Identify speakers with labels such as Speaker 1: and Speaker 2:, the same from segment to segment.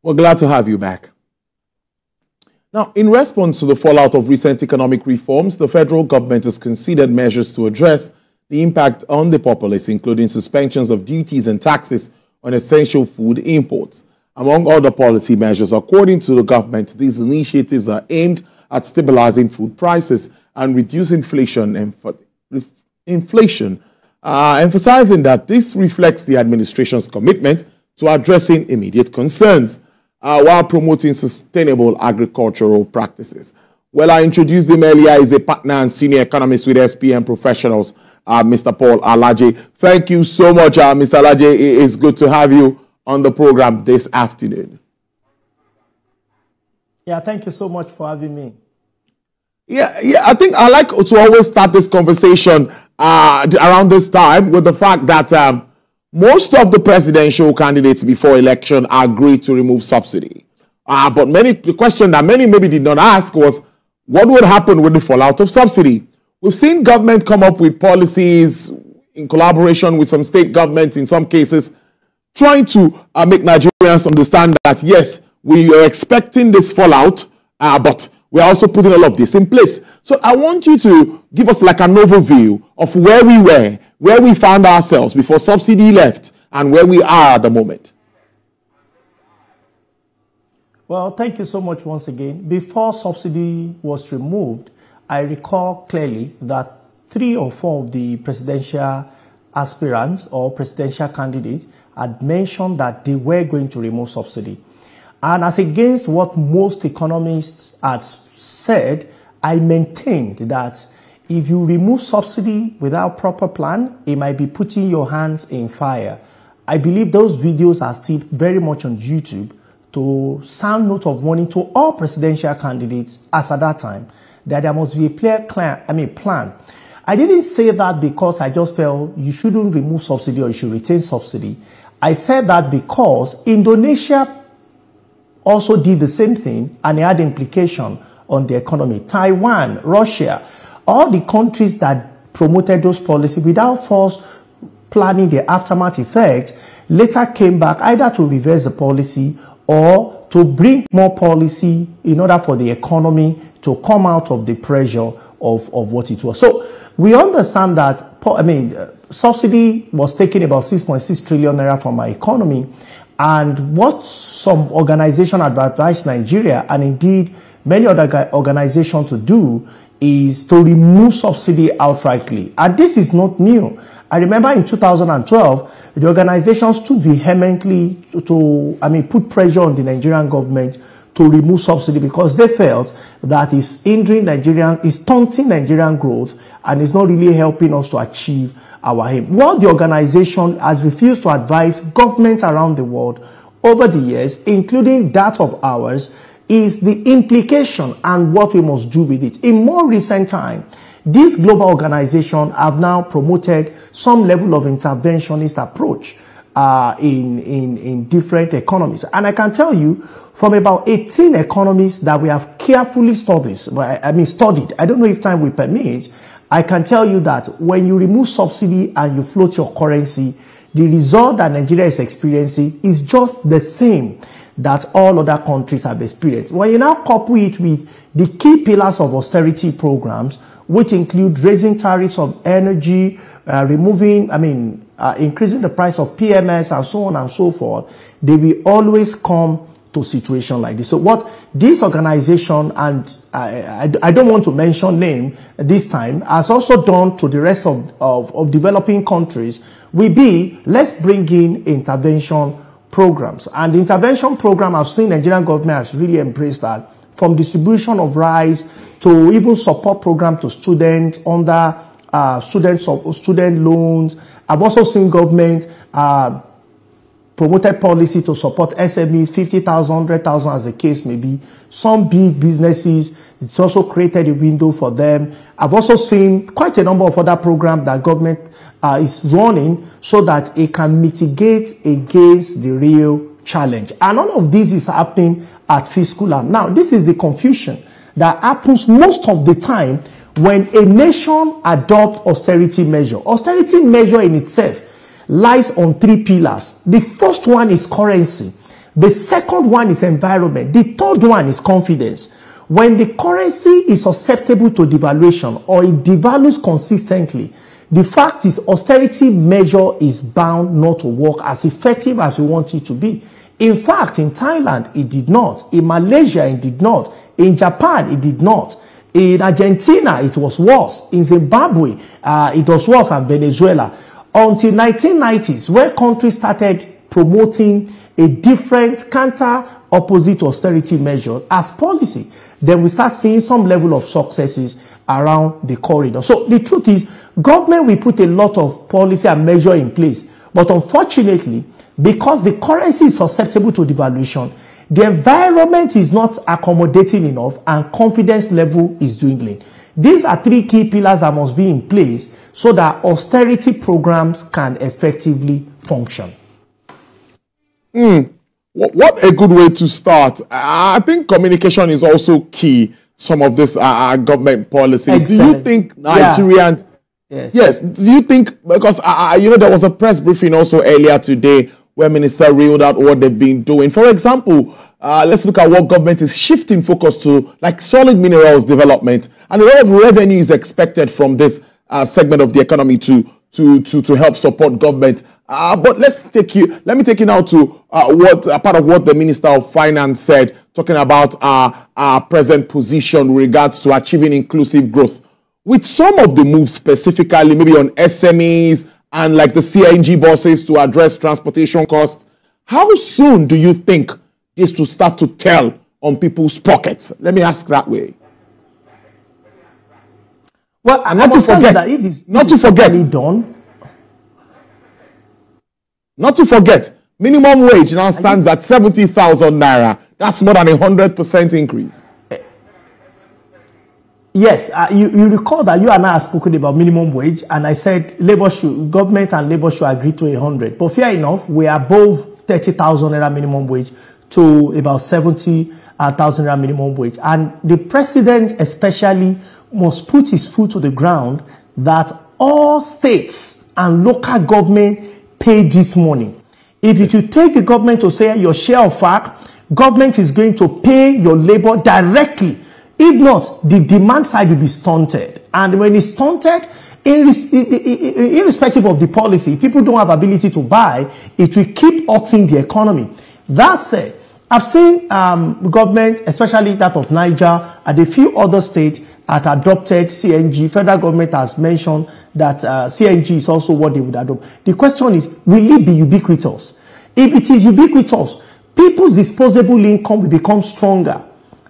Speaker 1: We're glad to have you back. Now, in response to the fallout of recent economic reforms, the federal government has considered measures to address the impact on the populace, including suspensions of duties and taxes on essential food imports. Among other policy measures, according to the government, these initiatives are aimed at stabilizing food prices and reduce inflation, emphasizing that this reflects the administration's commitment to addressing immediate concerns while promoting sustainable agricultural practices. Well, I introduced him earlier. He's a partner and senior economist with SPM Professionals, Mr. Paul Alaje. Thank you so much, Mr. Alaje. It is good to have you on the program this afternoon.
Speaker 2: Yeah, thank you so much for having me.
Speaker 1: Yeah, I think I like to always start this conversation around this time with the fact that most of the presidential candidates before election agreed to remove subsidy. But the question that many maybe did not ask was, what would happen with the fallout of subsidy? We've seen government come up with policies in collaboration with some state governments in some cases, trying to make Nigerians understand that, yes, we are expecting this fallout, but we're also putting all of this in place. So I want you to give us like an overview of where we were, where we found ourselves before subsidy left, and where we are at the moment.
Speaker 2: Well, thank you so much once again. Before subsidy was removed, I recall clearly that 3 or 4 of the presidential aspirants or presidential candidates had mentioned that they were going to remove subsidy. And as against what most economists had said, I maintained that if you remove subsidy without proper plan, it might be putting your hands in fire. I believe those videos are still very much on YouTube to sound note of warning to all presidential candidates as at that time that there must be a clear plan. I didn't say that because I just felt you shouldn't remove subsidy or you should retain subsidy. I said that because Indonesia also did the same thing and it had implication on the economy. Taiwan, Russia, all the countries that promoted those policies without first planning the aftermath effect later came back either to reverse the policy or to bring more policy in order for the economy to come out of the pressure of what it was. So we understand that, subsidy was taking about 6.6 trillion naira from our economy. And what some organizations have advised Nigeria, and indeed many other organizations to do, is to remove subsidy outrightly. And this is not new. I remember in 2012, the organizations stood vehemently to put pressure on the Nigerian government to remove subsidy because they felt that it's hindering it's stunting Nigerian growth and it's not really helping us to achieve our aim. What the organization has refused to advise governments around the world over the years, including that of ours, is the implication and what we must do with it. In more recent time, these global organizations have now promoted some level of interventionist approach in different economies. And I can tell you, from about 18 economies that we have carefully studied, I don't know if time will permit, I can tell you that when you remove subsidy and you float your currency, the result that Nigeria is experiencing is just the same that all other countries have experienced. When you now couple it with the key pillars of austerity programs, which include raising tariffs on energy, increasing the price of PMS and so on and so forth, they will always come to a situation like this. So what this organization, and I don't want to mention name this time, has also done to the rest of developing countries will be, let's bring in intervention programs. And the intervention program, I've seen Nigerian government has really embraced that, from distribution of rice to even support program to students under student loans. I've also seen government promoted policy to support SMEs, 50,000, 100,000 as the case may be. Some big businesses, it's also created a window for them. I've also seen quite a number of other programs that government is running so that it can mitigate against the real challenge. And all of this is happening at Fiscal. Now, this is the confusion that happens most of the time when a nation adopts austerity measure. Austerity measure in itself lies on 3 pillars. The first one is currency. The second one is environment. The third one is confidence. When the currency is susceptible to devaluation or it devalues consistently, the fact is austerity measure is bound not to work as effective as we want it to be. In fact, in Thailand, it did not. In Malaysia, it did not. In Japan, it did not. In Argentina, it was worse. In Zimbabwe, it was worse than Venezuela. Until 1990s, where countries started promoting a different counter-opposite austerity measure as policy, then we start seeing some level of successes around the corridor. So the truth is, government will put a lot of policy and measure in place. But unfortunately, because the currency is susceptible to devaluation, the environment is not accommodating enough and confidence level is dwindling. These are three key pillars that must be in place so that austerity programs can effectively function.
Speaker 1: What a good way to start. I think communication is also key. Some of this government policies.
Speaker 2: Exactly.
Speaker 1: Do you think Nigerians...
Speaker 2: Yeah.
Speaker 1: Yes. Do you think, because there was a press briefing also earlier today where Minister reeled out what they've been doing. For example, let's look at what government is shifting focus to, like solid minerals development, and a lot of revenue is expected from this segment of the economy to help support government. But let me take you now to part of what the Minister of Finance said, talking about our present position with regards to achieving inclusive growth. With some of the moves specifically, maybe on SMEs and like the CNG buses to address transportation costs, how soon do you think this will start to tell on people's pockets? Let me ask that way.
Speaker 2: Well,
Speaker 1: and not to forget, minimum wage now stands at 70,000 naira. That's more than 100% increase.
Speaker 2: Yes, you recall that you and I have spoken about minimum wage, and I said government and labor should agree to 100. But fair enough, we are above 30,000 naira minimum wage to about 70,000 naira minimum wage. And the president especially must put his foot to the ground that all states and local government pay this money. If you take the government to say your share of fact, government is going to pay your labor directly. If not, the demand side will be stunted. And when it's stunted, irrespective of the policy, if people don't have ability to buy, it will keep hurting the economy. That said, I've seen government, especially that of Niger, and a few other states had adopted CNG. Federal government has mentioned that CNG is also what they would adopt. The question is, will it be ubiquitous? If it is ubiquitous, people's disposable income will become stronger.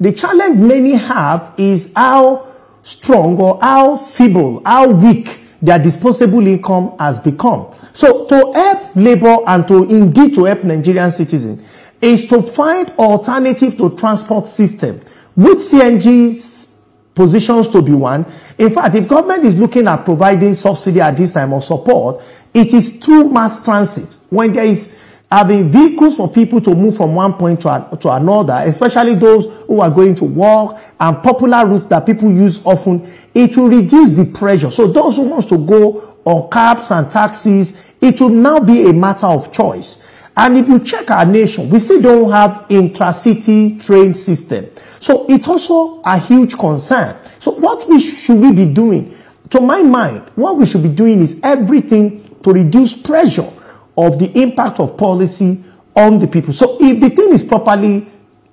Speaker 2: The challenge many have is how strong or how feeble, how weak their disposable income has become. So to help labor and to indeed to help Nigerian citizens is to find alternative to transport system, which CNG's positions to be one. In fact, if government is looking at providing subsidy at this time or support, it is through mass transit. When there is having vehicles for people to move from one point to another, especially those who are going to work and popular routes that people use often, it will reduce the pressure. So those who want to go on cabs and taxis, it will now be a matter of choice. And if you check our nation, we still don't have intra-city train system. So it's also a huge concern. So what should we be doing? To my mind, what we should be doing is everything to reduce pressure of the impact of policy on the people. So if the thing is properly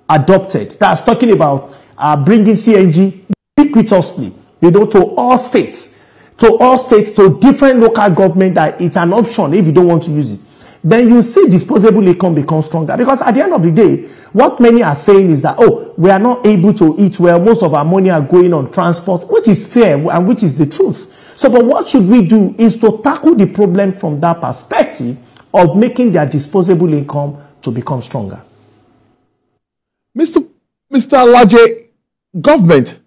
Speaker 2: adopted, that's talking about bringing CNG ubiquitously, to all states, to different local government, that it's an option if you don't want to use it, then you see disposable income become stronger. Because at the end of the day, what many are saying is that, oh, we are not able to eat well, most of our money are going on transport, which is fair and which is the truth. So, but what should we do is to tackle the problem from that perspective of making their disposable income to become stronger.
Speaker 1: Mr. Laje, government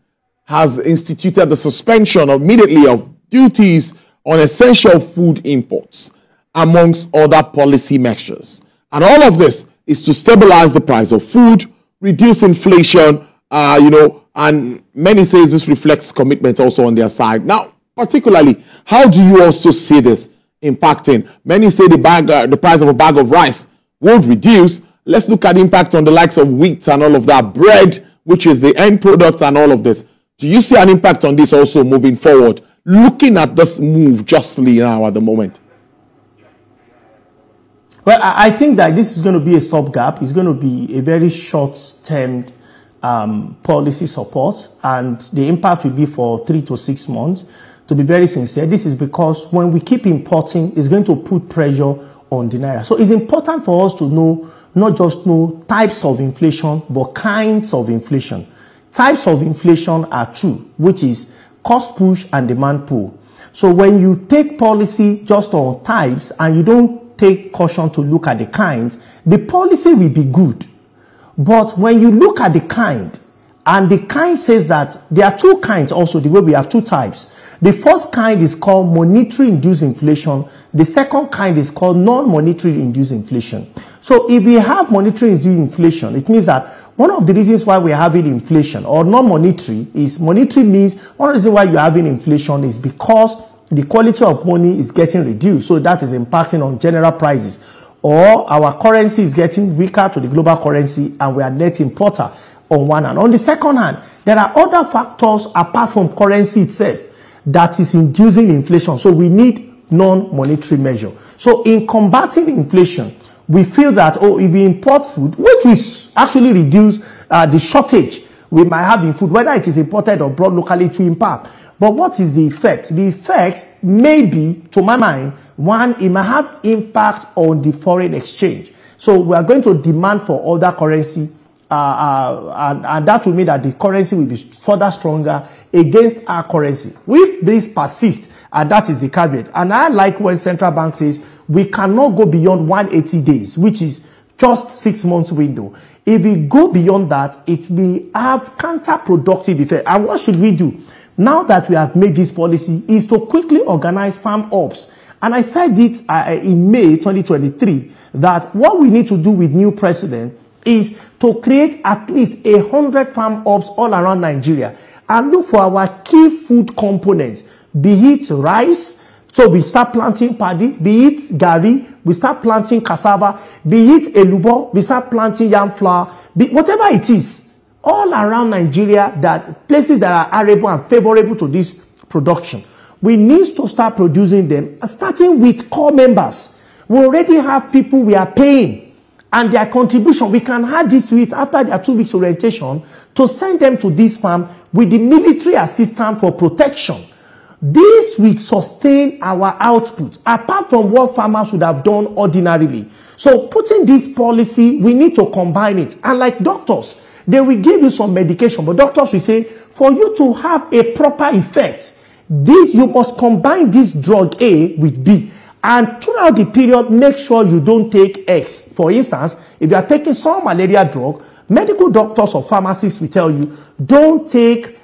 Speaker 1: has instituted the suspension immediately of duties on essential food imports, amongst other policy measures. And all of this is to stabilize the price of food, reduce inflation, and many say this reflects commitment also on their side. Now, particularly, how do you also see this impacting? Many say the price of a bag of rice won't reduce, let's look at the impact on the likes of wheat and all of that, bread, which is the end product and all of this. Do you see an impact on this also moving forward, looking at this move justly now at the moment?
Speaker 2: Well, I think that this is going to be a stopgap. It's going to be a very short-term policy support, and the impact will be for 3 to 6 months. To be very sincere, this is because when we keep importing, it's going to put pressure on the naira. So it's important for us to know, not just know types of inflation, but kinds of inflation. Types of inflation are two, which is cost push and demand pull. So when you take policy just on types and you don't take caution to look at the kinds, the policy will be good. But when you look at the kind, and the kind says that there are two kinds also, the way we have two types. The first kind is called monetary induced inflation. The second kind is called non-monetary induced inflation. So if we have monetary induced inflation, it means that one of the reasons why we're having inflation, or non-monetary, is monetary means one reason why you're having inflation is because the quality of money is getting reduced, so that is impacting on general prices. Or our currency is getting weaker to the global currency and we are net importer on one hand. On the second hand, there are other factors apart from currency itself that is inducing inflation. So we need non-monetary measure. So in combating inflation, we feel that, if we import food, which will actually reduce the shortage we might have in food, whether it is imported or brought locally to impact. But what is the effect? The effect may be, to my mind, one, it might have impact on the foreign exchange. So we are going to demand for other currency, and that will mean that the currency will be further stronger against our currency. If this persists, and that is the caveat, and I like when central bank says we cannot go beyond 180 days, which is just 6 months window. If we go beyond that, it will have counterproductive effect. And what should we do? Now that we have made this policy, is to quickly organize farm ops. And I said it in May 2023, that what we need to do with new president is to create at least 100 farm ops all around Nigeria and look for our key food components, be it rice, so we start planting paddy, be it gari, we start planting cassava, be it elubo, we start planting yam flour, whatever it is. All around Nigeria, that places that are arable and favorable to this production, we need to start producing them, starting with core members. We already have people we are paying, and their contribution, we can add this to it after their 2 weeks orientation to send them to this farm with the military assistance for protection. This will sustain our output, apart from what farmers would have done ordinarily. So putting this policy, we need to combine it. And like doctors, they will give you some medication, but doctors will say, for you to have a proper effect, you must combine this drug A with B. And throughout the period, make sure you don't take X. For instance, if you are taking some malaria drug, medical doctors or pharmacists will tell you, don't take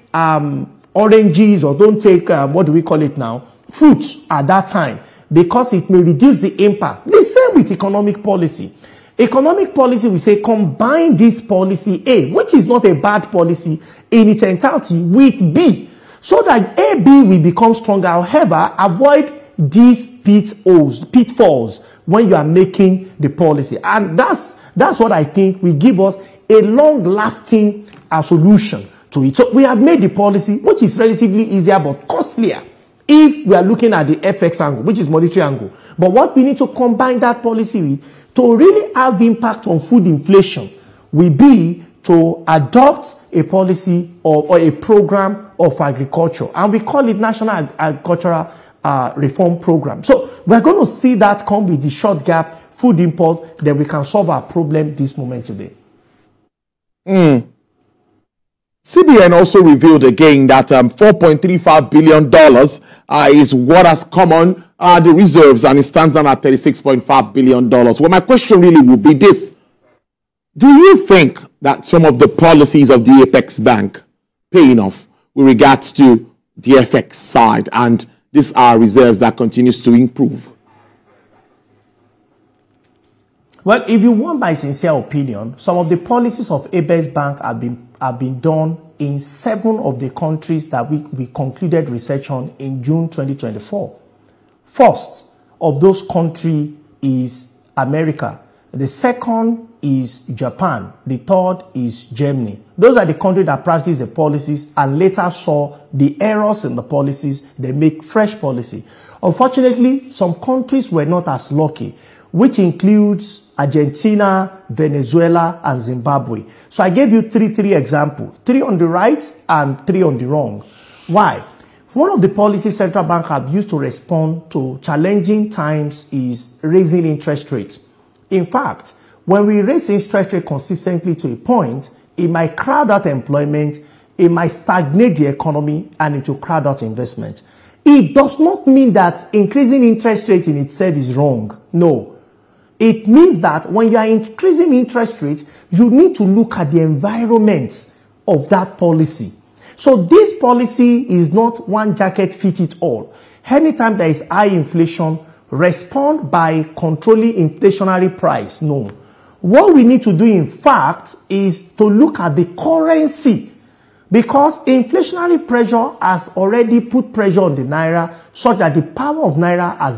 Speaker 2: oranges, or don't take, what do we call it now, fruits at that time, because it may reduce the impact. The same with economic policy. Economic policy, we say, combine this policy A, which is not a bad policy in its entirety, with B, so that AB will become stronger. However, avoid these pitfalls when you are making the policy. And that's what I think will give us a long-lasting solution to it. So we have made the policy, which is relatively easier but costlier if we are looking at the FX angle, which is monetary angle. But what we need to combine that policy with to really have impact on food inflation will be to adopt a policy or a program of agriculture. And we call it National Agricultural Reform Program. So we're going to see that come with the short gap food import, then we can solve our problem this moment today.
Speaker 1: CBN also revealed again that $4.35 billion is what has come on the reserves, and it stands down at $36.5 billion. Well, my question really would be this. Do you think that some of the policies of the Apex Bank paying off with regards to the FX side, and these are reserves that continues to improve?
Speaker 2: Well, if you want my sincere opinion, some of the policies of Apex Bank have been done in 7 of the countries that we concluded research on in June 2024. First of those countries is America. The second is Japan. The third is Germany. Those are the countries that practice the policies and later saw the errors in the policies. They make fresh policy. Unfortunately, some countries were not as lucky, which includes Argentina, Venezuela, and Zimbabwe. So I gave you three examples, 3 on the right and 3 on the wrong. Why? One of the policies central bank have used to respond to challenging times is raising interest rates. In fact, when we raise interest rate consistently to a point, it might crowd out employment, it might stagnate the economy, and it will crowd out investment. It does not mean that increasing interest rate in itself is wrong. No. It means that when you are increasing interest rate, you need to look at the environment of that policy. So this policy is not one jacket fit it all. Anytime there is high inflation, respond by controlling inflationary price. No. What we need to do, in fact, is to look at the currency, because inflationary pressure has already put pressure on the naira such that the power of naira has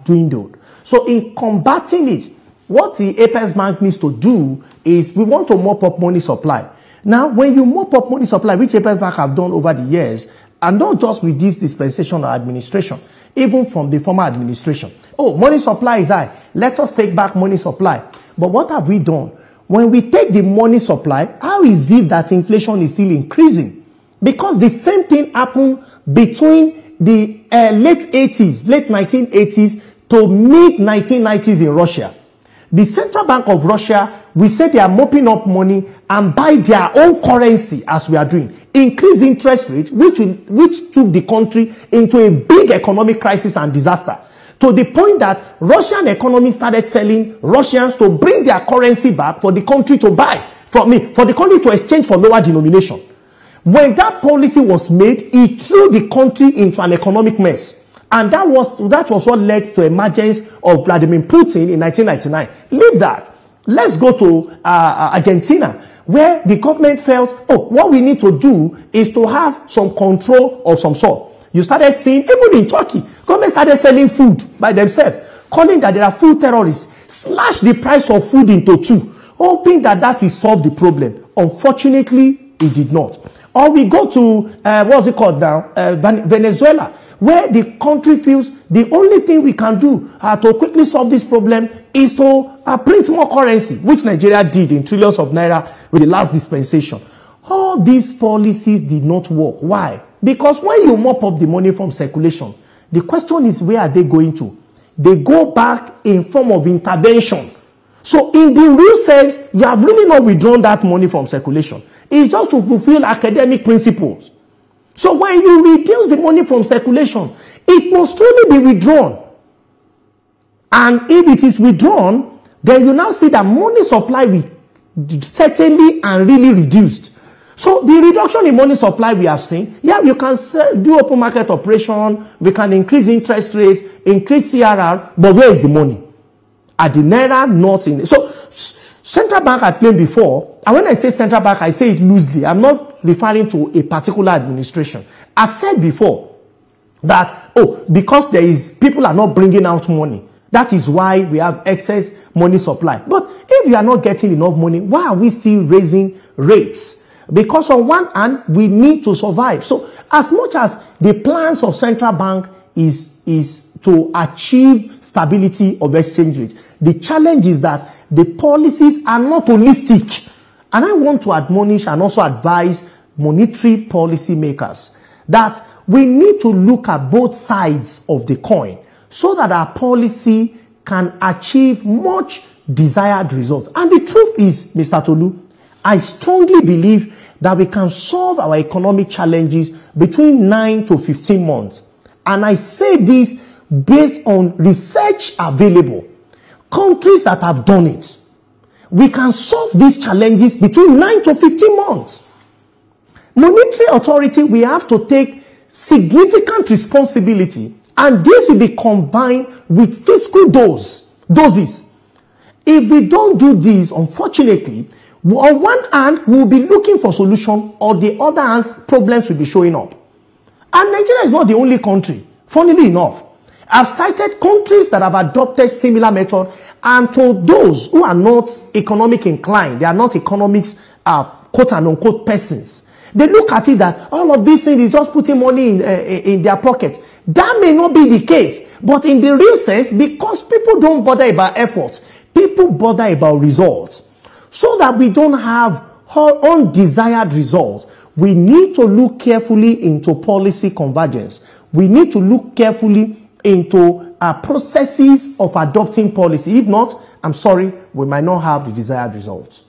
Speaker 2: dwindled. So in combating it, what the Apex Bank needs to do is we want to mop up money supply. Now, when you mop up money supply, which Apex Bank have done over the years, and not just with this dispensation or administration, even from the former administration. Oh, money supply is high. Let us take back money supply. But what have we done? When we take the money supply, how is it that inflation is still increasing? Because the same thing happened between the late 1980s to mid-1990s in Russia. The Central Bank of Russia, we say they are mopping up money and buy their own currency as we are doing. Increase interest rate, which took the country into a big economic crisis and disaster. To the point that Russian economy started telling Russians to bring their currency back for the country to buy from me, for the country to exchange for lower denomination. When that policy was made, it threw the country into an economic mess. And that was what led to the emergence of Vladimir Putin in 1999. Leave that. Let's go to Argentina, where the government felt, oh, what we need to do is to have some control of some sort. You started seeing, even in Turkey, government started selling food by themselves, calling that there are food terrorists, slash the price of food into 2, hoping that will solve the problem. Unfortunately, it did not. Or we go to, what's it called now? Venezuela, where the country feels the only thing we can do to quickly solve this problem is to print more currency, which Nigeria did in trillions of naira with the last dispensation. All these policies did not work. Why? Because when you mop up the money from circulation, the question is, where are they going to? They go back in form of intervention. So in the real sense, you have really not withdrawn that money from circulation. It's just to fulfill academic principles. So when you reduce the money from circulation, it must truly be withdrawn. And if it is withdrawn, then you now see that money supply will certainly and really reduced. So the reduction in money supply we have seen, yeah, you can do open market operation, we can increase interest rates, increase CRR, but where is the money? At the naira, not in. So central bank I claimed before, and when I say central bank, I say it loosely. I'm not referring to a particular administration. I said before that, oh, because people are not bringing out money, that is why we have excess money supply. But if you are not getting enough money, why are we still raising rates? Because on one hand, we need to survive. So as much as the plans of central bank is to achieve stability of exchange rate, the challenge is that the policies are not holistic. And I want to admonish and also advise monetary policy makers that we need to look at both sides of the coin so that our policy can achieve much desired results. And the truth is, Mr. Tolu, I strongly believe that we can solve our economic challenges between 9 to 15 months. And I say this based on research available. Countries that have done it. We can solve these challenges between 9 to 15 months. Monetary authority, we have to take significant responsibility, and this will be combined with fiscal doses. If we don't do this, unfortunately, on one hand, we'll be looking for solution, or the other hand, problems will be showing up. And Nigeria is not the only country, funnily enough. I've cited countries that have adopted similar method, and to those who are not economic inclined, they are not economics quote and unquote persons, they look at it that all of these things is just putting money in their pocket. That may not be the case, but in the real sense, because people don't bother about effort, people bother about results. So that we don't have undesired results, we need to look carefully into policy convergence. We need to look carefully into processes of adopting policy. If not, I'm sorry, we might not have the desired results.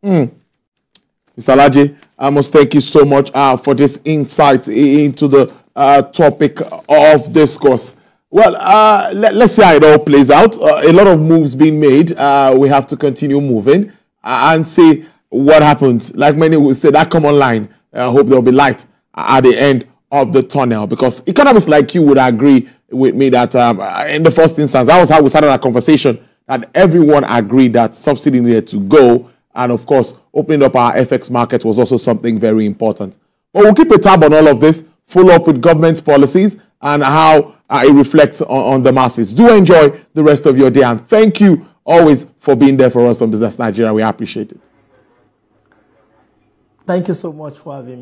Speaker 1: Mr. Laji, I must thank you so much for this insight into the topic of discourse. Well, let's see how it all plays out. A lot of moves being made. We have to continue moving and see what happens. Like many will say, that common line, I hope there will be light at the end of the tunnel, because economists like you would agree with me that in the first instance, that was how we started our conversation, that everyone agreed that subsidy needed to go. And of course, opening up our FX market was also something very important. But we'll keep a tab on all of this, follow up with government policies and how it reflects on the masses. Do enjoy the rest of your day, and thank you always for being there for us on Business Nigeria. We appreciate it.
Speaker 2: Thank you so much for having me.